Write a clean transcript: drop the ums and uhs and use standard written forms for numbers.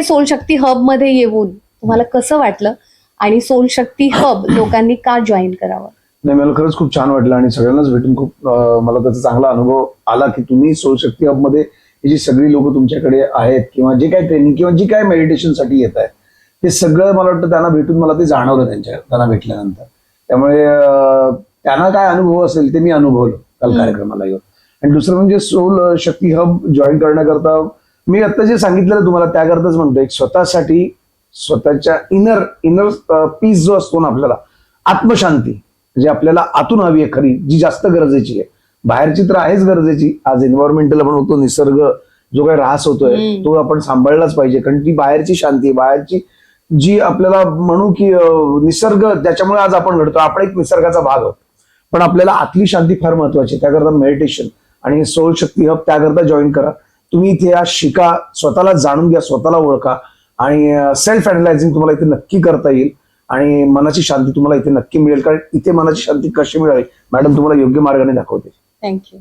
Soul शक्ती hub मध्ये येऊन तुम्हाला कसं वाटलं आणि सोल शक्ती हब लोकांनी का जॉईन करावं? नाही, मला खरंच खूप छान वाटलं आणि सगळ्यांनाच भेटून खूप मला त्याचा चांगला अनुभव आला की तुम्ही सोल शक्ती हब मध्ये जी सगळी लोक तुमच्याकडे आहेत किंवा जे काही ट्रेनिंग किंवा जी काही मेडिटेशन साठी येत आहे ते सगळं मला वाटतं त्यांना भेटून मला ते जाणवलं त्यांना भेटल्यानंतर. त्यामुळे त्यांना काय अनुभव असेल ते मी अनुभवलं काल कार्यक्रमाला येऊन. आणि दुसरं म्हणजे सोल शक्ती हब जॉईन करण्याकरता मी आता जे सांगितलं तुम्हाला त्याकरताच म्हणतो, एक स्वतःसाठी स्वतःच्या इनर पीस जो असतो ना आपल्याला, आत्मशांती जी आपल्याला आतून हवी आहे खरी, जी जास्त गरजेची आहे. बाहेरची तर आहेच गरजेची, आज एन्व्हायरमेंटल आपण होतो, निसर्ग जो काही ऱ्हास होतोय तो आपण सांभाळलाच पाहिजे, कारण ती बाहेरची शांती, बाहेरची जी आपल्याला म्हणू की निसर्ग ज्याच्यामुळे आज आपण घडतो, आपण एक निसर्गाचा भाग आहोत. पण आपल्याला आतली शांती फार महत्वाची आहे. त्याकरता मेडिटेशन आणि सोल शक्ती हब त्याकरता जॉईन करा. तुम्ही इथे या शिका, स्वतःला जाणून घ्या, स्वतःला ओळखा आणि सेल्फ अनालायझिंग तुम्हाला इथे नक्की करता येईल आणि मनाची शांती तुम्हाला इथे नक्की मिळेल. कारण इथे मनाची शांती कशी मिळावी मॅडम तुम्हाला योग्य मार्गाने दाखवते. थँक्यू.